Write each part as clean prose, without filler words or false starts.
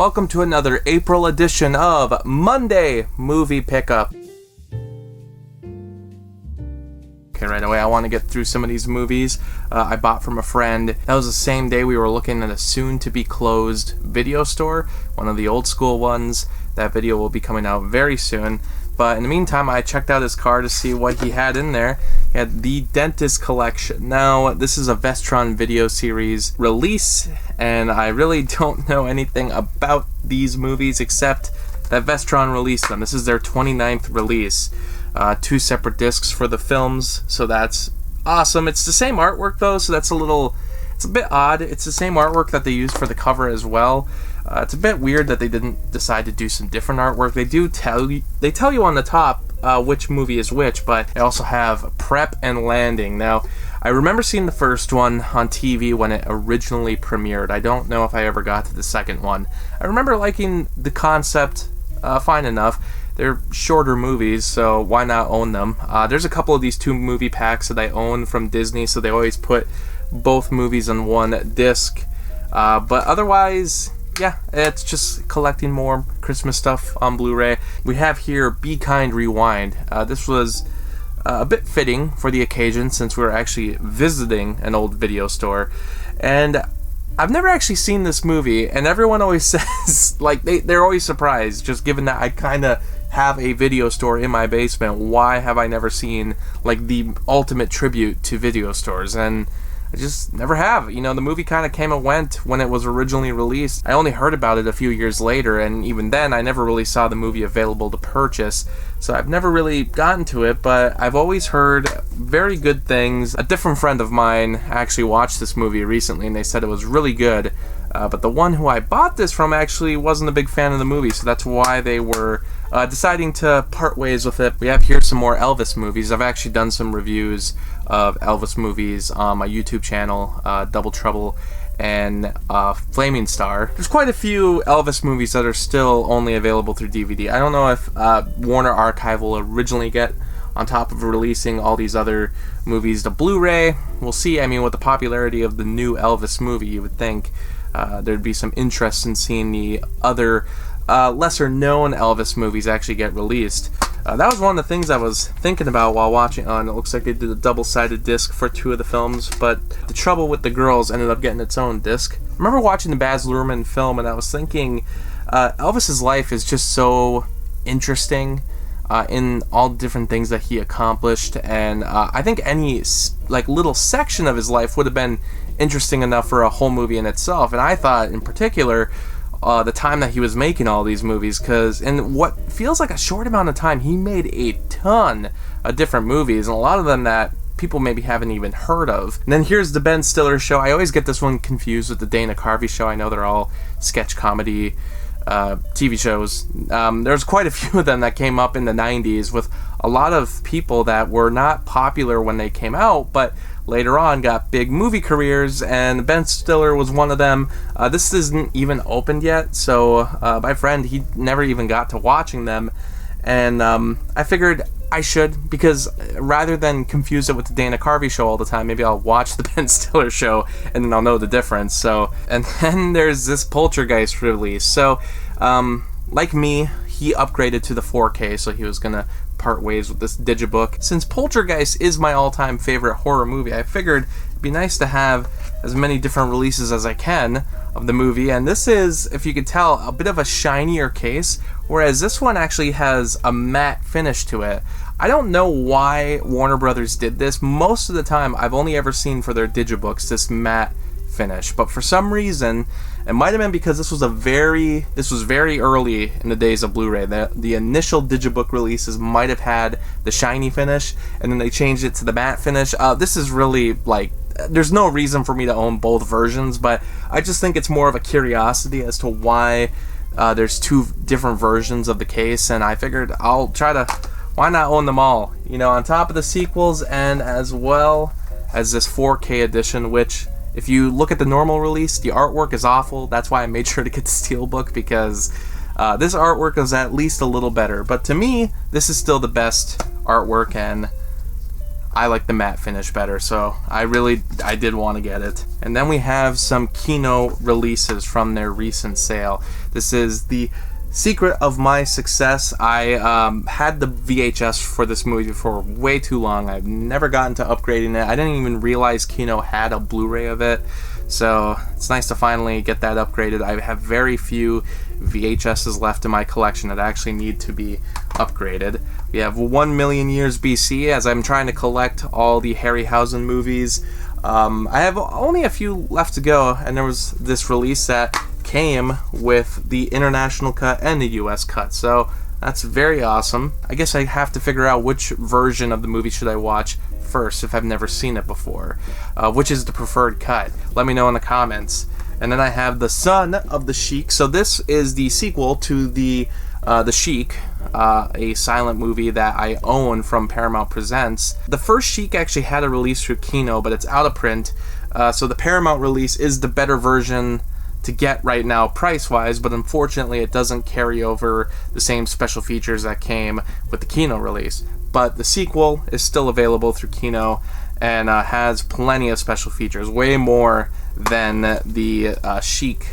Welcome to another April edition of Monday Movie Pickup. Okay, right away I want to get through some of these movies I bought from a friend. That was the same day we were looking at a soon-to-be closed video store, one of the old school ones. That video will be coming out very soon. But in the meantime, I checked out his car to see what he had in there. He had the Dentist Collection. Now, this is a Vestron video series release, and I really don't know anything about these movies except that Vestron released them. This is their 29th release. 2 separate discs for the films, so that's awesome. It's the same artwork though, so that's it's a bit odd. It's the same artwork that they used for the cover as well. It's a bit weird that they didn't decide to do some different artwork. They tell you on the top which movie is which, but they also have Prep and Landing. Now, I remember seeing the first one on TV when it originally premiered. I don't know if I ever got to the second one. I remember liking the concept fine enough. They're shorter movies, so why not own them? There's a couple of these 2 movie packs that I own from Disney, so they always put both movies on one disc. But otherwise, yeah, it's just collecting more Christmas stuff on Blu-ray. We have here Be Kind Rewind. This was a bit fitting for the occasion since we were actually visiting an old video store. And I've never actually seen this movie, and everyone always says, like, they're always surprised, just given that I kind of have a video store in my basement. Why have I never seen, like, the ultimate tribute to video stores? And I just never have. You know, the movie kind of came and went when it was originally released. I only heard about it a few years later, and even then, I never really saw the movie available to purchase. So I've never really gotten to it, but I've always heard very good things. A different friend of mine actually watched this movie recently, and they said it was really good. But the one who I bought this from actually wasn't a big fan of the movie, so that's why they were deciding to part ways with it. We have here some more Elvis movies. I've actually done some reviews of Elvis movies on my YouTube channel, Double Trouble and Flaming Star. There's quite a few Elvis movies that are still only available through DVD. I don't know if Warner Archive will originally get on top of releasing all these other movies to Blu-ray. We'll see. I mean, with the popularity of the new Elvis movie, you would think there'd be some interest in seeing the other lesser-known Elvis movies actually get released. That was one of the things I was thinking about while watching on. It looks like they did a double-sided disc for 2 of the films, but The Trouble with the Girls ended up getting its own disc. I remember watching the Baz Luhrmann film, and I was thinking Elvis's life is just so interesting in all different things that he accomplished, and I think any little section of his life would have been interesting enough for a whole movie in itself. And I thought in particular the time that he was making all these movies, because in what feels like a short amount of time he made a ton of different movies, and a lot of them that people maybe haven't even heard of. And then here's the Ben Stiller Show. I always get this one confused with the Dana Carvey Show. I know they're all sketch comedy TV shows. There's quite a few of them that came up in the 90s with a lot of people that were not popular when they came out, but later on got big movie careers, and Ben Stiller was one of them. This isn't even opened yet, so my friend, he never even got to watching them, and I figured I should, because rather than confuse it with the Dana Carvey Show all the time, maybe I'll watch the Ben Stiller Show and then I'll know the difference. So, and then there's this Poltergeist release. So, like me, he upgraded to the 4K, so he was gonna part ways with this digibook. Since Poltergeist is my all-time favorite horror movie, I figured it'd be nice to have as many different releases as I can of the movie, and this is, if you could tell, a bit of a shinier case, whereas this one actually has a matte finish to it. I don't know why Warner Brothers did this. Most of the time, I've only ever seen for their digibooks this matte finish, but for some reason, it might have been because this was very early in the days of Blu-ray. The initial digibook releases might have had the shiny finish, and then they changed it to the matte finish. This is really, like, there's no reason for me to own both versions, but I just think it's more of a curiosity as to why there's 2 different versions of the case, and I figured I'll try to, why not own them all? You know, on top of the sequels, and as well as this 4K edition, which, if you look at the normal release, the artwork is awful. That's why I made sure to get the Steelbook, because this artwork is at least a little better. But to me, this is still the best artwork, and I like the matte finish better, so I did want to get it. And then we have some Kino releases from their recent sale. This is the secret of my success. I had the VHS for this movie for way too long. I've never gotten to upgrading it. I didn't even realize Kino had a Blu-ray of it, so it's nice to finally get that upgraded. I have very few VHSs left in my collection that actually need to be upgraded. We have 1 million years BC, as I'm trying to collect all the Harryhausen movies. I have only a few left to go, and there was this release that came with the international cut and the US cut, so that's very awesome. I guess I have to figure out which version of the movie should I watch first if I've never seen it before. Which is the preferred cut? Let me know in the comments. And then I have The Son of the Sheik. So this is the sequel to the Sheik, a silent movie that I own from Paramount Presents. The first Sheik actually had a release through Kino, but it's out of print. So the Paramount release is the better version to get right now price-wise, but unfortunately it doesn't carry over the same special features that came with the Kino release. But the sequel is still available through Kino and has plenty of special features, way more than the Sheik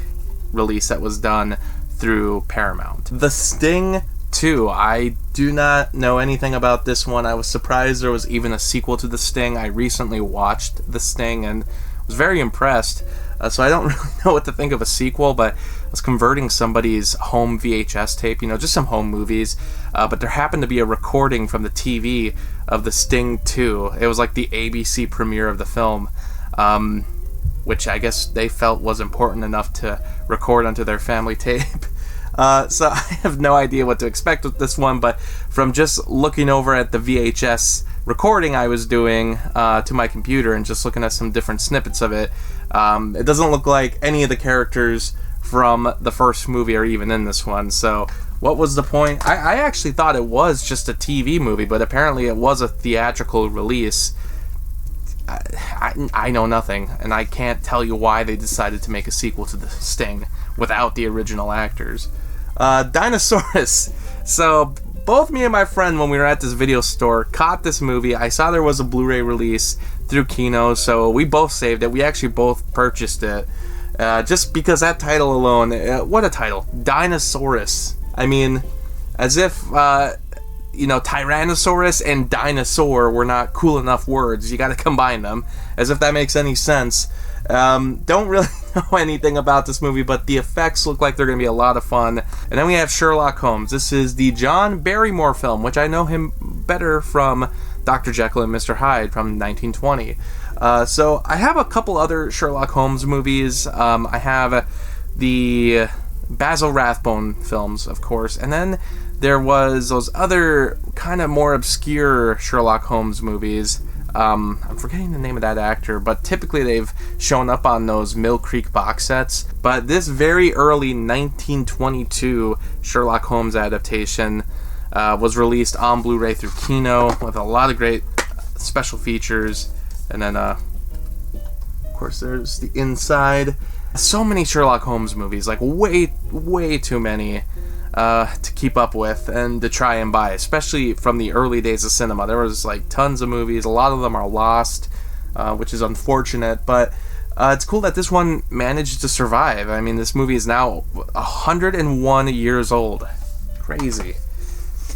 release that was done through Paramount. The Sting 2. I do not know anything about this one. I was surprised there was even a sequel to The Sting. I recently watched The Sting and was very impressed. So I don't really know what to think of a sequel, but I was converting somebody's home VHS tape, just some home movies, but there happened to be a recording from the TV of The Sting 2. It was like the ABC premiere of the film, which I guess they felt was important enough to record onto their family tape. So I have no idea what to expect with this one, but from just looking over at the VHS recording I was doing to my computer and just looking at some different snippets of it, it doesn't look like any of the characters from the first movie are even in this one. So what was the point? I actually thought it was just a TV movie, but apparently it was a theatrical release. I know nothing, and I can't tell you why they decided to make a sequel to The Sting without the original actors. Dinosaurus. So both me and my friend, when we were at this video store, caught this movie. I saw there was a Blu-ray release through Kino, so we both saved it. We actually both purchased it. Just because that title alone, what a title. Dinosaurus. I mean, as if, Tyrannosaurus and dinosaur were not cool enough words. You gotta combine them. As if that makes any sense. Don't really know anything about this movie, but the effects look like they're going to be a lot of fun. And then we have Sherlock Holmes. This is the John Barrymore film, which I know him better from Dr. Jekyll and Mr. Hyde from 1920. So I have a couple other Sherlock Holmes movies. I have the Basil Rathbone films, of course, and then there was those other kind of more obscure Sherlock Holmes movies. I'm forgetting the name of that actor, but typically they've shown up on those Mill Creek box sets. But this very early 1922 Sherlock Holmes adaptation was released on Blu-ray through Kino with a lot of great special features. And then, of course, there's the inside. So many Sherlock Holmes movies, like way too many to keep up with and to try and buy, especially from the early days of cinema. There was like tons of movies. A lot of them are lost, which is unfortunate, but it's cool that this one managed to survive. I mean, this movie is now 101 years old. Crazy.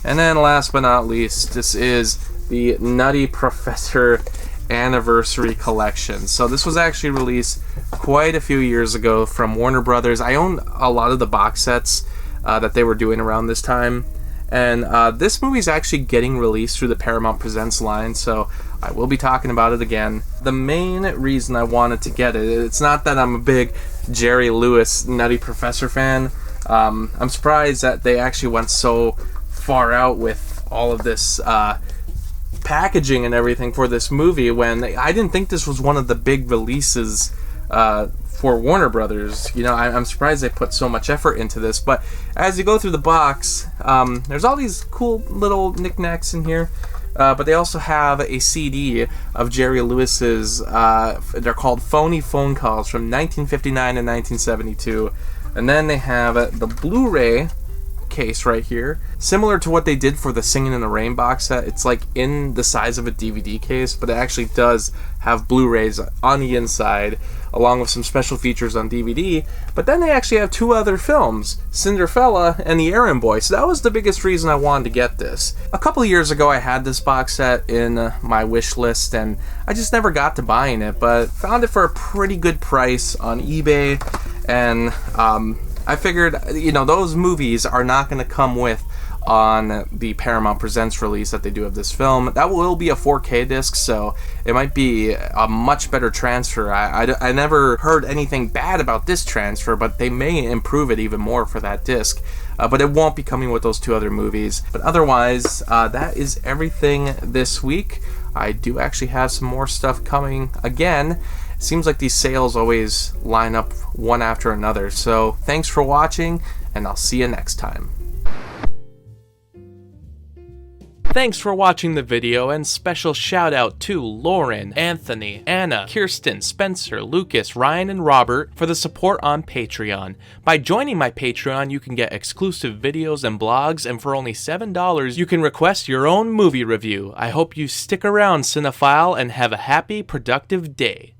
And then last but not least, this is the Nutty Professor Anniversary Collection. So this was actually released quite a few years ago from Warner Brothers. I own a lot of the box sets that they were doing around this time, and this movie is actually getting released through the Paramount Presents line, so I will be talking about it again. The main reason I wanted to get it, it's not that I'm a big Jerry Lewis Nutty Professor fan. I'm surprised that they actually went so far out with all of this packaging and everything for this movie when I didn't think this was one of the big releases for Warner Brothers. I'm surprised they put so much effort into this, but as you go through the box, there's all these cool little knickknacks in here, but they also have a CD of Jerry Lewis's, they're called Phony Phone Calls from 1959 and 1972, and then they have the Blu-ray case right here. Similar to what they did for the Singing in the Rain box set, it's like in the size of a DVD case, but it actually does have Blu-rays on the inside, along with some special features on DVD. But then they actually have two other films, Cinderfella and The Errand Boy, so that was the biggest reason I wanted to get this. A couple of years ago I had this box set in my wish list, and I just never got to buying it, but found it for a pretty good price on eBay, and I figured, you know, those movies are not going to come with on the Paramount Presents release that they do of this film. That will be a 4K disc, so it might be a much better transfer. I never heard anything bad about this transfer, but they may improve it even more for that disc. But it won't be coming with those two other movies. But otherwise, that is everything this week. I do actually have some more stuff coming again. It seems like these sales always line up one after another. So thanks for watching, and I'll see you next time. Thanks for watching the video, and special shout out to Lauren, Anthony, Anna, Kirsten, Spencer, Lucas, Ryan, and Robert for the support on Patreon. By joining my Patreon, you can get exclusive videos and blogs, and for only $7, you can request your own movie review. I hope you stick around, Cinephile, and have a happy, productive day.